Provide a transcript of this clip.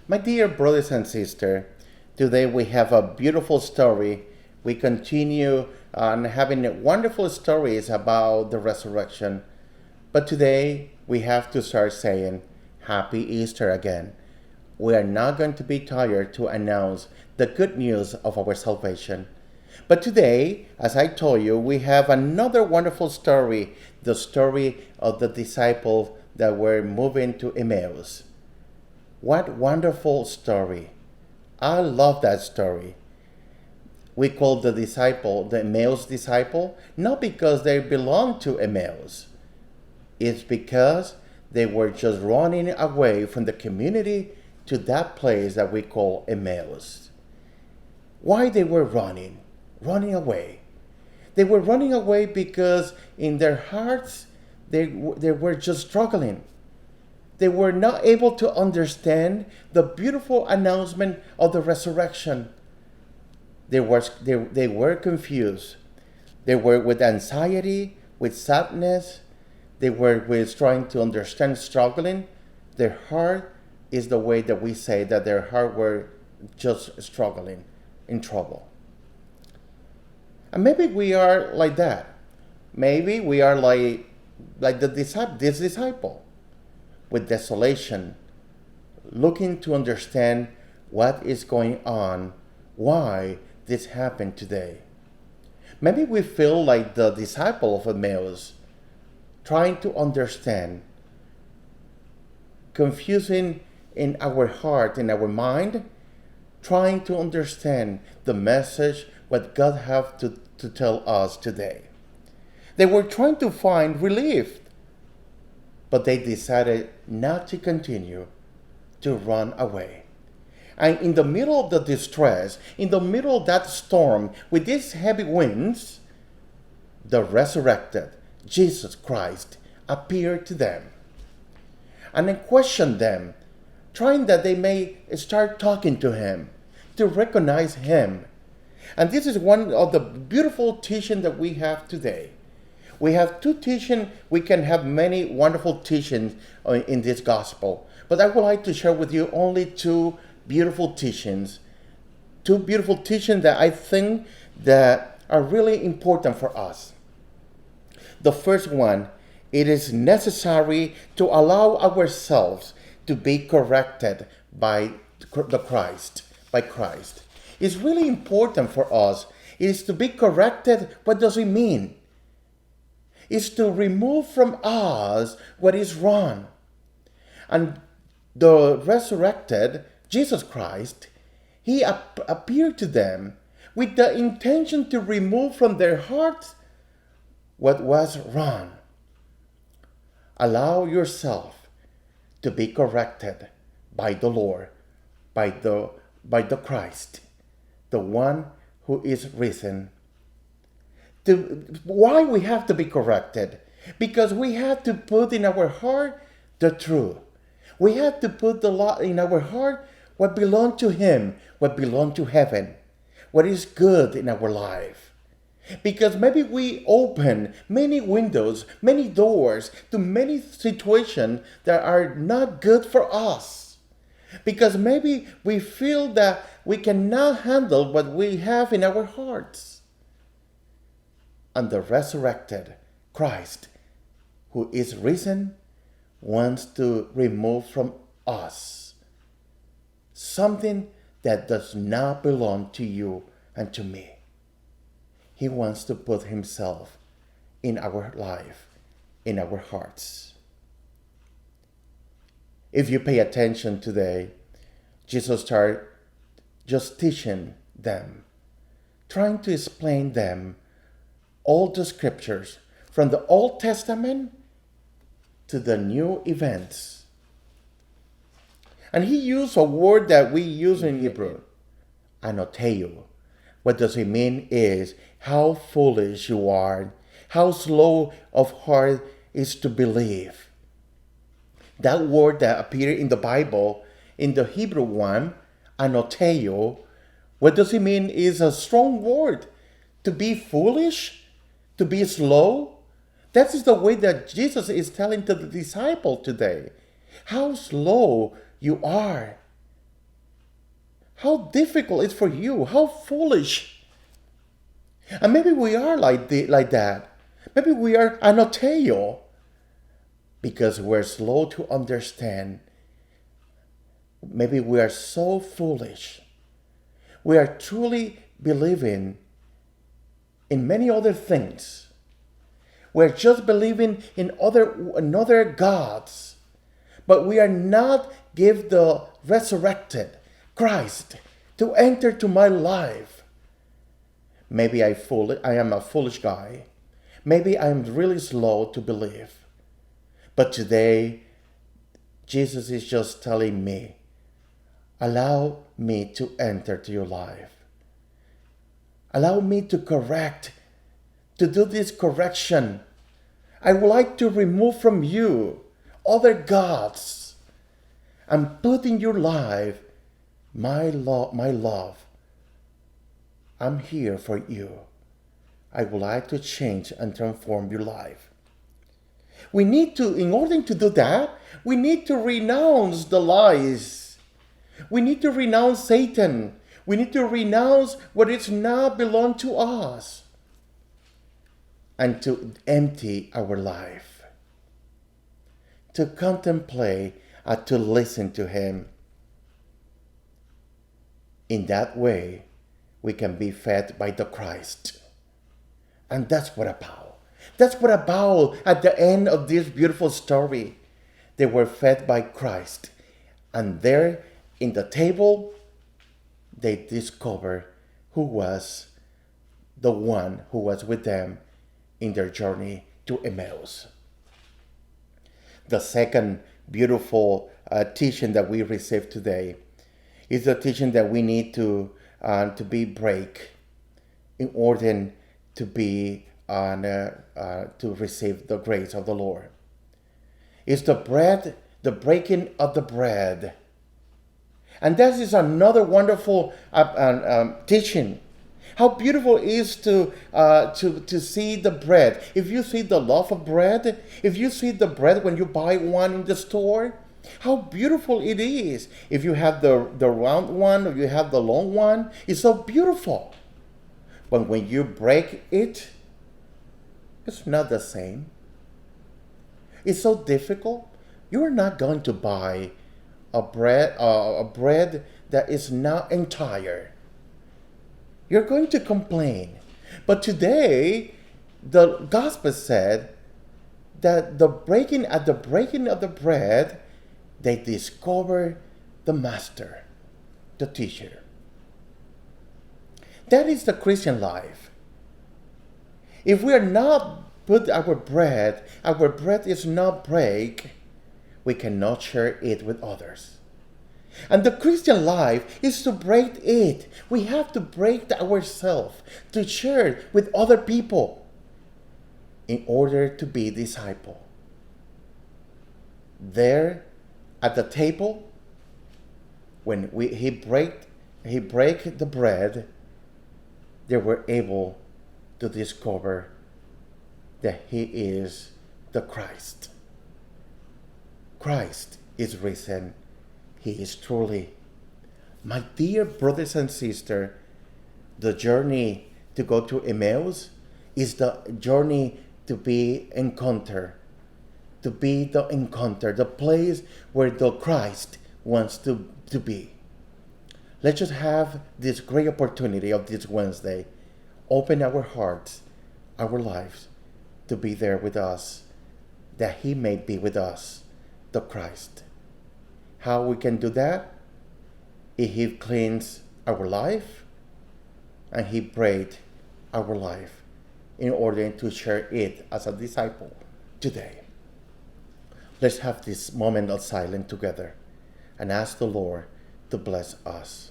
My dear brothers and sisters, today we have a beautiful story. We continue on having wonderful stories about the resurrection. But today we have to start saying Happy Easter again. We are not going to be tired to announce the good news of our salvation. But today, as I told you, we have another wonderful story, the story of the disciples that were moving to Emmaus. What wonderful story. I love that story. We call the disciple the Emmaus disciple, not because they belong to Emmaus. It's because they were just running away from the community to that place that we call Emmaus. Why they were running? Running away. They were running away because in their hearts they were just struggling. They were not able to understand the beautiful announcement of the resurrection. They were confused. They were with anxiety, with sadness. They were with trying to understand, struggling. Their heart is the way that we say that their heart were just struggling, in trouble. And maybe we are like that. Maybe we are like this disciple, with desolation, looking to understand what is going on, why this happened today. Maybe we feel like the disciple of Emmaus, trying to understand, confusing in our heart, in our mind, trying to understand the message, what God have to tell us today. They were trying to find relief, but they decided not to continue, to run away. And in the middle of the distress, in the middle of that storm, with these heavy winds, the resurrected Jesus Christ appeared to them and then questioned them, trying that they may start talking to him, to recognize him. And this is one of the beautiful teachings that we have today. We have two teachings. We can have many wonderful teachings in this gospel. But I would like to share with you only two beautiful teachings. Two beautiful teachings that I think that are really important for us. The first one, it is necessary to allow ourselves to be corrected by Christ. It's really important for us. It is to be corrected. What does it mean? Is to remove from us what is wrong. And the resurrected Jesus Christ, he appeared to them with the intention to remove from their hearts what was wrong. Allow yourself to be corrected by the Lord, by the Christ, the one who is risen. Why we have to be corrected? Because we have to put in our heart the truth. We have to put in our heart what belongs to him, what belongs to heaven, what is good in our life. Because maybe we open many windows, many doors to many situations that are not good for us. Because maybe we feel that we cannot handle what we have in our hearts. And the resurrected Christ, who is risen, wants to remove from us something that does not belong to you and to me. He wants to put himself in our life, in our hearts. If you pay attention today, Jesus started just teaching them, trying to explain them all the scriptures from the Old Testament to the new events. And he used a word that we use in Hebrew, anoteo. What does it mean is how foolish you are, how slow of heart is to believe. That word that appeared in the Bible, in the Hebrew one, anoteo, what does it mean is a strong word. To be foolish, to be slow. That is the way that Jesus is telling to the disciple today. How slow you are How difficult it's for you. How foolish. And maybe we are like that. Maybe we are anoteo because we're slow to understand. Maybe we are so foolish. We are truly believing in many other things. We're just believing in other gods. But we are not give the resurrected Christ to enter to my life. Maybe I am a foolish guy. Maybe I am really slow to believe. But today, Jesus is just telling me, allow me to enter to your life. Allow me to do this correction. I would like to remove from you other gods and put in your life my love. I'm here for you. I would like to change and transform your life. In order to do that, we need to renounce the lies. We need to renounce Satan. We need to renounce what is not belong to us. And to empty our life. To contemplate and to listen to Him. In that way, we can be fed by the Christ. And that's what about. That's what about at the end of this beautiful story. They were fed by Christ. And there in the table, they discovered who was the one who was with them in their journey to Emmaus. The second beautiful teaching that we received today is the teaching that we need to be break in order to be to receive the grace of the Lord. It's the breaking of the bread. And that is another wonderful teaching. How beautiful it is to see the bread. If you see the loaf of bread, if you see the bread when you buy one in the store, how beautiful it is. If you have the round one or you have the long one, it's so beautiful. But when you break it, it's not the same. It's so difficult. You're not going to buy a bread that is not entire. You're going to complain. But today, the gospel said that the breaking of the bread, they discover the master, the teacher. That is the Christian life. If we are not put our bread is not break, we cannot share it with others. And the Christian life is to break it. We have to break ourselves to share it with other people in order to be disciple. There at the table, when he break the bread, they were able to discover that He is the Christ. Christ is risen. He is truly. My dear brothers and sisters, the journey to go to Emmaus is the journey to be encounter. To be the encounter, the place where the Christ wants to be. Let's just have this great opportunity of this Wednesday. Open our hearts, our lives, to be there with us, that He may be with us, the Christ. How we can do that? If He cleans our life and He break our life in order to share it as a disciple today. Let's have this moment of silence together and ask the Lord to bless us.